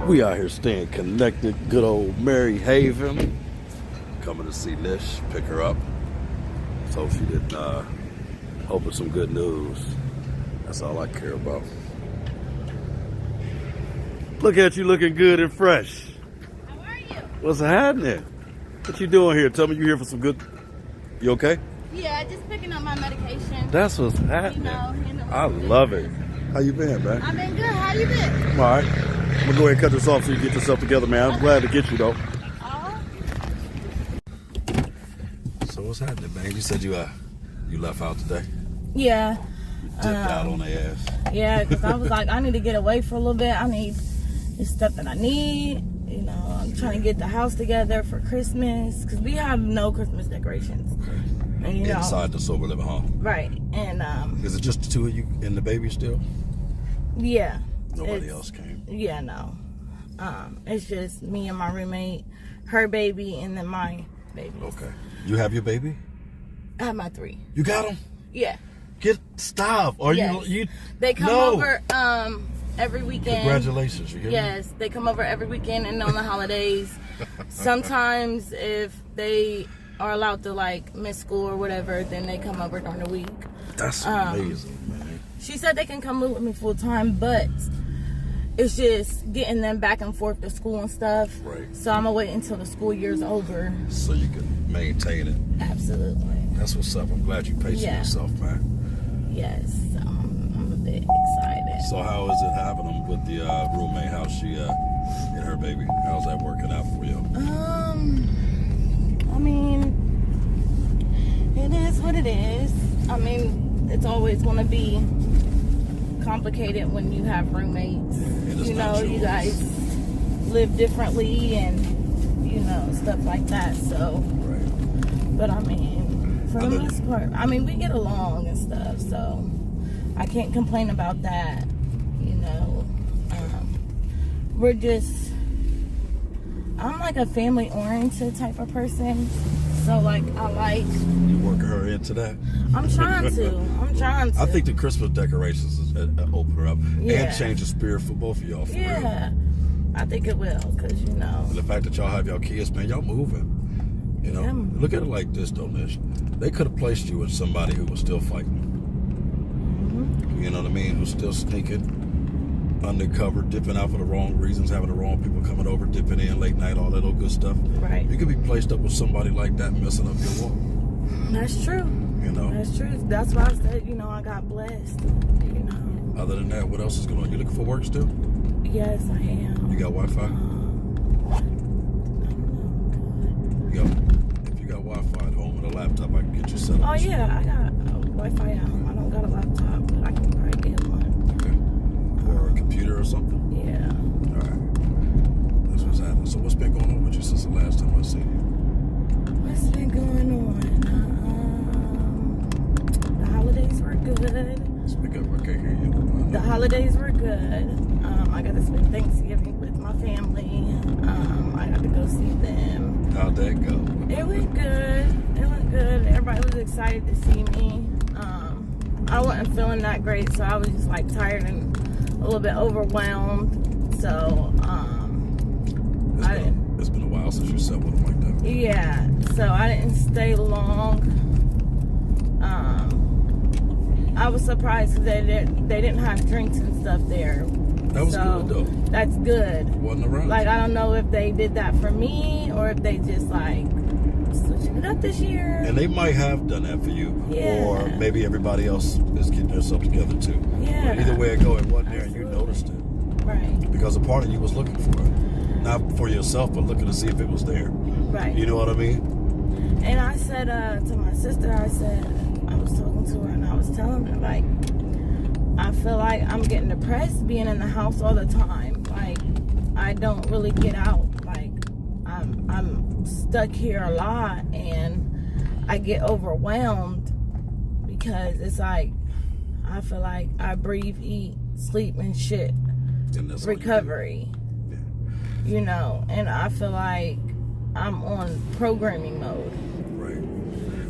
We out here staying connected. Good old Mary Haven. Coming to see Lish, pick her up. So she did hoping some good news. That's all I care about. Look at you looking good and fresh. How are you? What's happening? What you doing here? Tell me you here for some good... You okay? Yeah, just picking up my medication. That's what's happening. Handling I love it. How you been, man? I've been good. How you been? I'm all right. I'm going to go ahead and cut this off so you get yourself together, man. I'm glad to get you, though. So what's happening, man? You said you left out today. Yeah. You dipped out on their ass. Yeah, because I was like, I need to get away for a little bit. I need the stuff that I need. You know, I'm trying to get the house together for Christmas because we have no Christmas decorations. Okay. And, you know, inside the sober living home. Right. And is it just the two of you and the baby still? Yeah. Nobody else came. Yeah, no. It's just me and my roommate, her baby, and then my baby. Okay. You have your baby? I have my 3. You got them? Yeah. Stop. Are yes. you? They come over every weekend. Congratulations. You hear yes, me? They come over every weekend and on the holidays. Sometimes if they are allowed to like miss school or whatever, then they come over during the week. That's amazing, man. She said they can come live with me full time, but it's just getting them back and forth to school and stuff. Right. So I'm gonna wait until the school year's over. So you can maintain it. Absolutely. That's what's up. I'm glad you paced yourself, man. Yes, I'm a bit excited. So how is it having them with the roommate? How's she and her baby? How's that working out for you? I mean, it is what it is. I mean, it's always going to be complicated when you have roommates. You know, you guys live differently and, you know, stuff like that. So, right. But I mean, for the most part, I mean, we get along and stuff. So I can't complain about that. You know, we're just, I'm like a family-oriented type of person. So, like, I like... You working her into that? I'm trying to. I think the Christmas decorations open her up Yeah. and change the spirit for both of y'all, for Yeah. real. I think it will, because, you know... And the fact that y'all have y'all kids, man, y'all moving. You know? Yeah. Look at it like this, though, Nish. They could have placed you with somebody who was still fighting. Mm-hmm. You know what I mean? Who's still sneaking, undercover, dipping out for the wrong reasons, having the wrong people coming over, dipping in late night, all that old good stuff. Right. You could be placed up with somebody like that messing up your walk. That's true. You know? That's true. That's why I said, you know, I got blessed. You know? Other than that, what else is going on? You looking for work still? Yes, I am. You got Wi-Fi? If you got Wi-Fi at home and a laptop, I can get you set up. Oh, yeah, I got Wi-Fi at home. I don't got a laptop, but I can probably get one. Okay. Or a computer or something? Yeah. All right. That's what's happening. So what's been going on with you since the last time I seen you? What's been going on? The holidays were good. Speak up, I can't hear you. The holidays were good. I got to spend Thanksgiving with my family. I got to go see them. How'd that go? It went good. It went good. Everybody was excited to see me. I wasn't feeling that great, so I was just like tired and a little bit overwhelmed. So it's been a while since you sat with them like that. Yeah. So I didn't stay long. I was surprised because they didn't have drinks and stuff there. That was good though. That's good. Wasn't around. Like, I don't know if they did that for me or if they just like switching it up this year. And they might have done that for you. Yeah. Or maybe everybody else is getting themselves together too. Yeah. But either way it go, it wasn't there and you noticed it. Right. Because a part of you was looking for it. Not for yourself, but looking to see if it was there. Right. You know what I mean? And I said to my sister, I was talking to her and I was telling her, like, I feel like I'm getting depressed being in the house all the time. Like, I don't really get out. Like, I'm stuck here a lot and I get overwhelmed because it's like, I feel like I breathe, eat, sleep, and shit. And that's Recovery. You know, and I feel like I'm on programming mode. Right.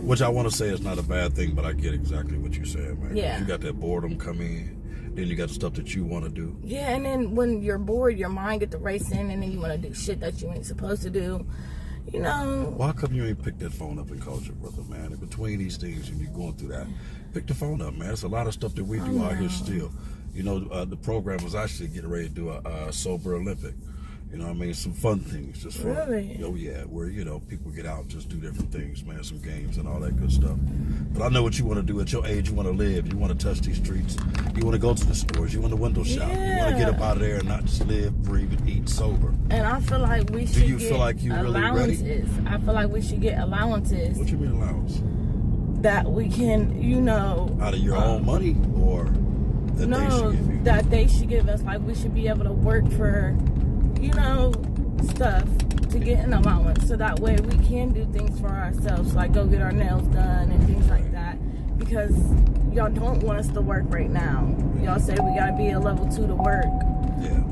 Which I want to say is not a bad thing, but I get exactly what you're saying, man. Yeah. You got that boredom come in. then you got the stuff that you want to do. Yeah, and then when you're bored, your mind get to racing, and then you want to do shit that you ain't supposed to do. You know. Why come you ain't picked that phone up and called your brother, man? In between these things, and you're going through that, pick the phone up, man. There's a lot of stuff that we do out here still. You know, the program was actually getting ready to do a sober Olympic. You know what I mean? Some fun things just for, oh yeah, where, you know, people get out and just do different things, man, some games and all that good stuff. But I know what you want to do at your age. You want to live. You want to touch these streets. You want to go to the stores. You want to window shop. You want to get up out of there and not just live, breathe, and eat sober. And I feel like we should get feel like you allowances. Really ready? I feel like we should get allowances. What you mean allowance? That we can, you know. Out of your own money, or that they should give you? That they should give us. Like, we should be able to work for, you know, stuff to get an allowance, so that way we can do things for ourselves, like go get our nails done and things like that, because y'all don't want us to work right now. Y'all say we gotta be a level 2 to work. Yeah.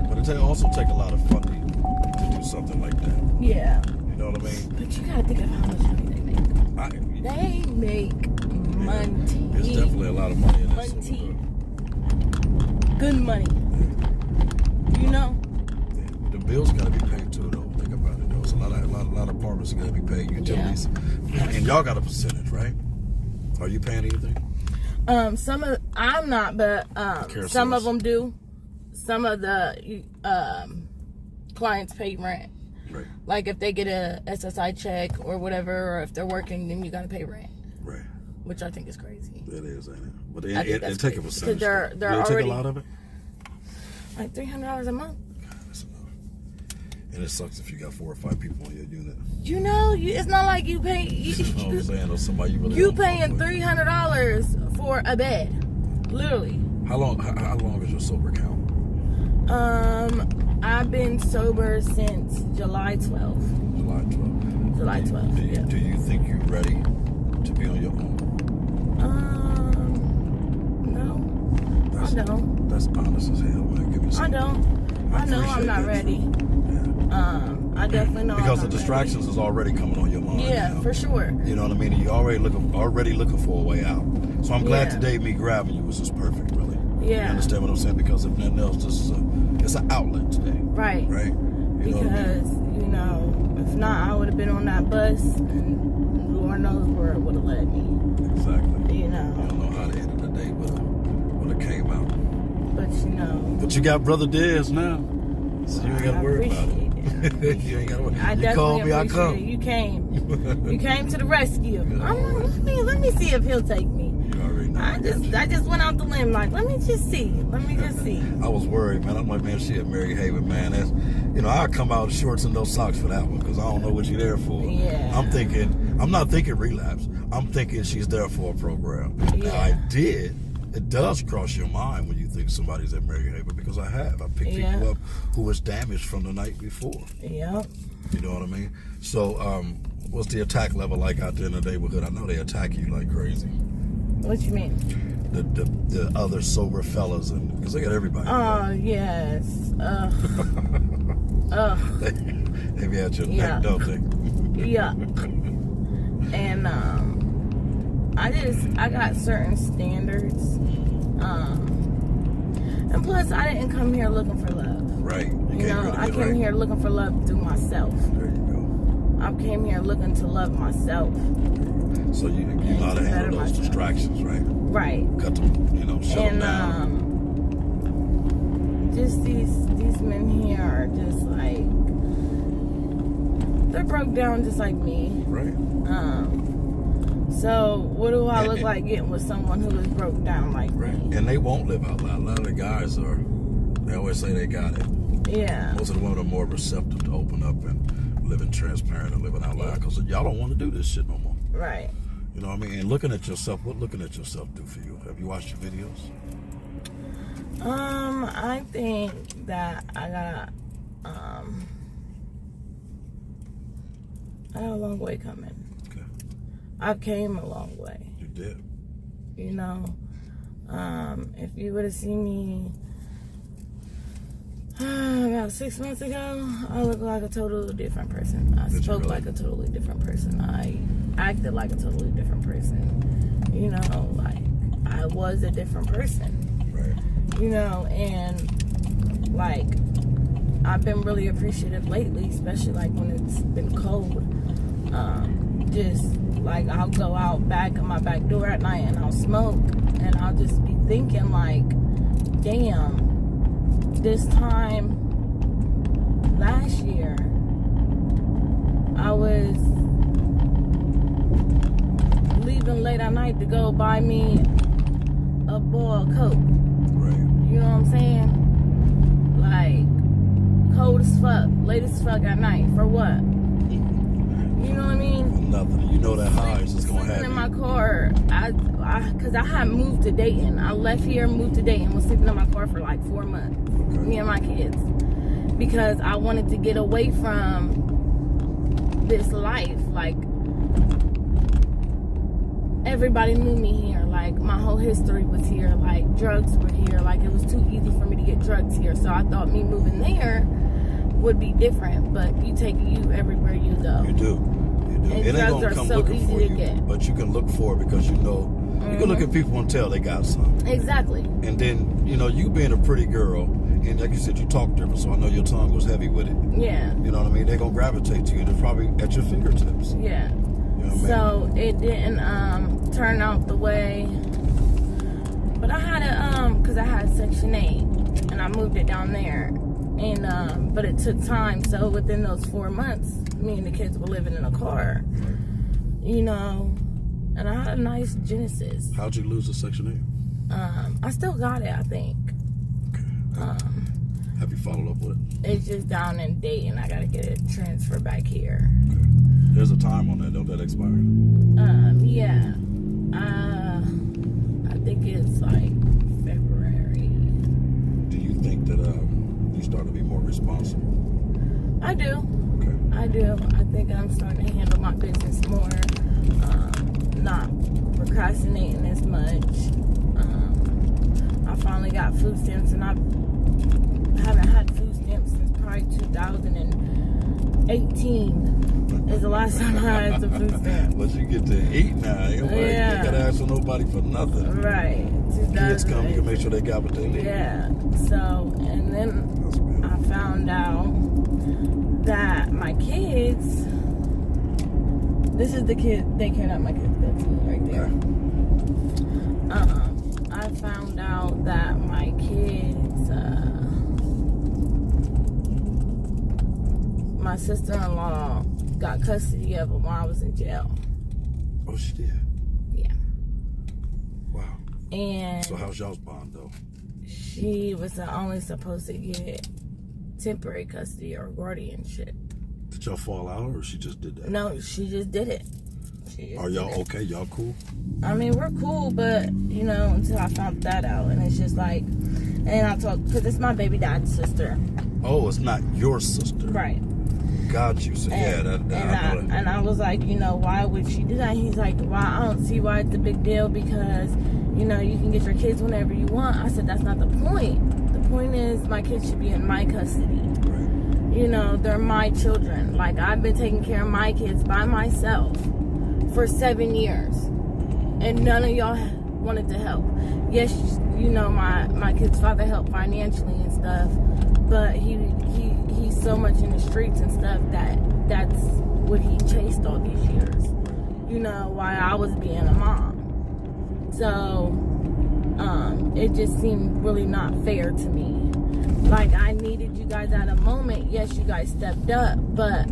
But it also take a lot of funding to do something like that. Yeah. You know what I mean? But you gotta think of how much money they make. They make money. There's definitely a lot of money in this. Money. Good money. You know? The bills gotta be paid too, though. Think about it, though. It's a lot of apartments that gotta be paid, utilities, and y'all got a percentage, right? Are you paying anything? I'm not, but some of them do. Some of the clients pay rent. Right. Like if they get a SSI check or whatever, or if they're working, then you gotta pay rent. Right. Which I think is crazy. It is, ain't it? But it take a percentage. They're do they already take a lot of it? Like $300 a month. God, that's enough. And it sucks if you got 4 or 5 people on your unit. You know, it's not like you pay. You know what I'm saying? Or somebody you really. You paying $300 for a bed, literally. How long is your sober count? I've been sober since July 12th. July 12th. July 12th. Do you think you're ready to be on your own? No. I don't. That's honest as hell, man. Give me some. I don't. I know I'm not ready. Yeah. I definitely know. Because the distractions is already coming on your mind. Yeah, now. for sure. You know what I mean? You're already looking for a way out. So I'm glad today me grabbing you was just perfect, really. Yeah. You understand what I'm saying? Because if nothing else, this is it's an outlet today. Right. Right. You know what I mean? You know, if not, I would have been on that bus, and Lord knows where it would have led me. Exactly. You know. You don't know how to end the day, but it came out. But you know. But you got Brother Dez now, so you ain't got to worry about it. You ain't got to worry. You called me, I come. You came. You came to the rescue. I'm like, let me see if he'll take me. You already know. I just went out the limb, like, let me just see. I was worried, man. I'm like, man, she at Mary Haven, man. That's, you know, I come out in shorts and no socks for that one because I don't know what you're there for. Yeah. I'm not thinking relapse. I'm thinking she's there for a program. Yeah. Now, it does cross your mind when you think somebody's at Mary Haven because I have. I picked people up who was damaged from the night before. Yep. You know what I mean? So, what's the attack level like out there in the neighborhood? I know they attack you like crazy. What you mean? The other sober fellas, and because they got everybody. Oh, yes. They be at your neck, don't they? Yeah. And I got certain standards. And plus, I didn't come here looking for love. Right. You know, I came here looking for love through myself. There you go. I came here looking to love myself. So you know how to handle those distractions, right? Right. Cut them, shut them down. Just these men here are just like, they're broke down just like me. Right. So what do I look like getting with someone who is broke down like me? And they won't live out loud. A lot of the guys they always say they got it. Yeah. Most of the women are more receptive to open up and living transparent and living out loud because y'all don't want to do this shit no more. Right. You know what I mean? And looking at yourself, what looking at yourself do for you? Have you watched your videos? I think that I got a long way coming. Okay. I came a long way. You did. You know, if you would have seen me about 6 months ago, I looked like a totally different person. I spoke like a totally different person. I acted like a totally different person. You know, like I was a different person. Right. You know, and like I've been really appreciative lately, especially like when it's been cold. Just like I'll go out back on my back door at night and I'll smoke, and I'll just be thinking like, damn, this time last year I was leaving late at night to go buy me a bowl of Coke. Right. You know what I'm saying? Like, cold as fuck, late as fuck at night. For what? You know what I mean? Nothing. You know that high is just gonna Sleeping happen. in my car, because I had moved to Dayton. I left here, moved to Dayton, was sleeping in my car for like 4 months. Okay. Me and my kids. Because I wanted to get away from this life. Like, everybody knew me here. Like, my whole history was here. Like, drugs were here. Like, it was too easy for me to get drugs here. So I thought me moving there would be different. But you take you everywhere you go. You do. You do. And It ain't drugs gonna are come so looking easy for to you, get. but you can look for it because you know you can look at people and tell they got something. Exactly. And then you being a pretty girl, and like you said, you talk different, so I know your tongue was heavy with it. Yeah. You know what I mean? They're gonna gravitate to you. They're probably at your fingertips. Yeah. You know what I mean? So it didn't turn out the way. But I had because I had Section 8, and I moved it down there. And but it took time. So within those 4 months, me and the kids were living in a car. You know, and I had a nice Genesis. How'd you lose the Section I still got it, I think. 8? Okay. Have you followed up with it? It's just down in Dayton. I gotta get it transferred back here. Okay. There's a time on that. Don't that expire? Yeah. I think it's like February. Do you think that you start to be more responsible? I do. Okay. I do. I think I'm starting to handle my business more. Not procrastinating as much. I finally got food stamps, and I haven't had food stamps since probably 2018 is the last time I had some food stamps. But you get to eat now. You gotta ask for nobody for nothing. Right. Kids come, you can make sure they got what they need. Yeah. So, and then I found out that my kids, this is the daycare that my kids go to right there. I found out that my kids, my sister-in-law got custody of them while I was in jail. Oh, she did? Yeah. Wow. And So how's y'all's bond, though? she was only supposed to get temporary custody or guardianship. Did y'all fall out, or she just did that? No, she just did it. Are y'all okay? Y'all cool? I mean, we're cool, but, until I found that out. And it's just like, and I talked, because it's my baby dad's sister. Oh, it's not your sister. Right. Got you. So, And I was like, why would she do that? He's like, why? I don't see why it's a big deal because, you can get your kids whenever you want. I said, that's not the point. The point is my kids should be in my custody. Right. They're my children. Like, I've been taking care of my kids by myself for 7 years. And none of y'all wanted to help. Yes, my kid's father helped financially and stuff, but he's so much in the streets and stuff that's what he chased all these years. While I was being a mom. So, it just seemed really not fair to me. Like, I needed you guys at a moment. Yes, you guys stepped up, but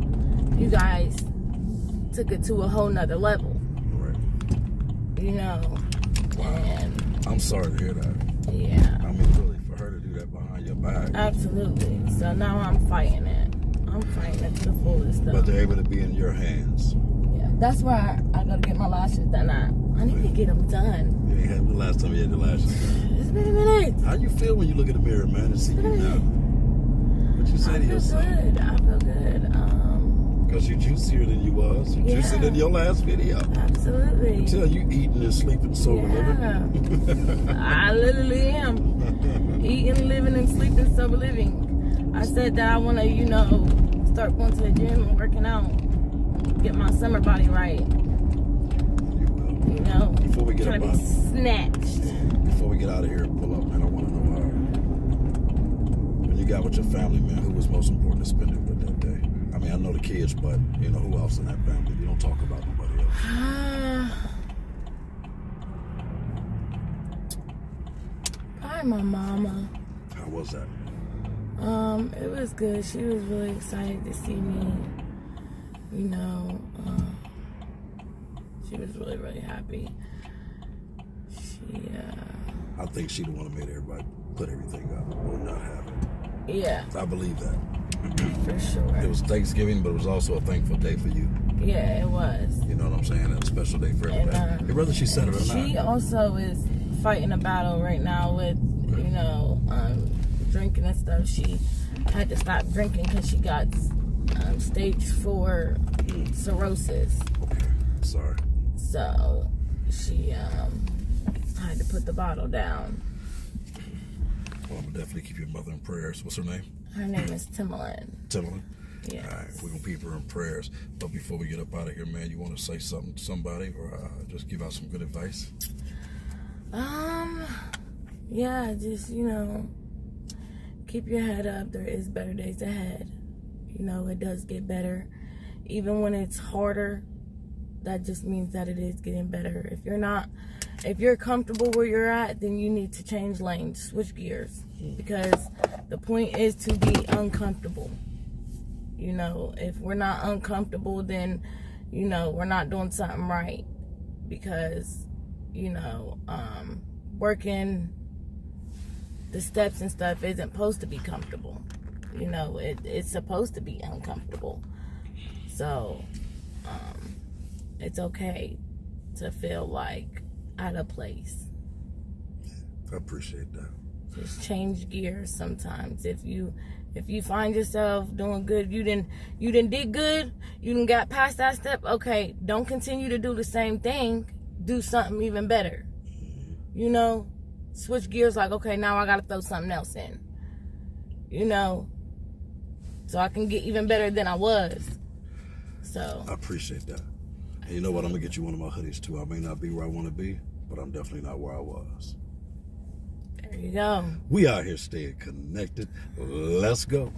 you guys took it to a whole nother level. Right. Wow. And I'm sorry to hear that. yeah. I mean, really, for her to do that behind your back. Absolutely. So now I'm fighting it. I'm fighting it to the fullest. But they're able to be in your hands. Yeah. That's why I go to get my lashes done. I need to get them done. Yeah, when the last time you had your lashes? It's been a minute. How you feel when you look in the mirror, man, and see you now? What you say to yourself? I feel good. Because you're juicier than you was. You're juicier than your last video. Absolutely. Until you eating and sleeping sober living. I literally am. Eating, living, and sleeping sober living. I said that I want to, start going to the gym and working out. Get my summer body right. You will. You know, Before we get trying to be snatched. Before we get out of here and pull up, man, I want to know when you got with your family, man, who was most important to spend it with that day? I mean, I know the kids, but you know who else in that family? You don't talk about nobody else. Probably my mama. How was that? It was good. She was really excited to see me. You know, she was really, really happy. I think she the one that made everybody put everything up or not have it. Yeah. I believe that. For sure. It was Thanksgiving, but it was also a thankful day for you. Yeah, it was. You know what I'm saying? It's a special day for everybody. Whether she said it or not. She also is fighting a battle right now with, you know, drinking and stuff. She had to stop drinking because she got stage 4 cirrhosis. Okay, sorry. So she had to put the bottle down. Well, I'm gonna definitely keep your mother in prayers. What's her name? Her name is Timbaland. Timbaland? Yes. All right, we're gonna keep her in prayers. But before we get up out of here, man, you want to say something to somebody or just give out some good advice? Yeah, just, you know, keep your head up. There is better days ahead. You know, it does get better. Even when it's harder, that just means that it is getting better. If you're comfortable where you're at, then you need to change lanes, switch gears. Because the point is to be uncomfortable. You know, if we're not uncomfortable, then, you know, we're not doing something right. Because, you know, working the steps and stuff isn't supposed to be comfortable. You know, it's supposed to be uncomfortable. So, it's okay to feel like out of place. I appreciate that. Just change gears sometimes. If you find yourself doing good, you didn't did good, you done got past that step, okay, don't continue to do the same thing. Do something even better. You know? Switch gears like, okay, now I gotta throw something else in. You know? So I can get even better than I was. So I appreciate that. And you know what? I'm gonna get you one of my hoodies too. I may not be where I want to be, but I'm definitely not where I was. there you go. We out here staying connected. Let's go.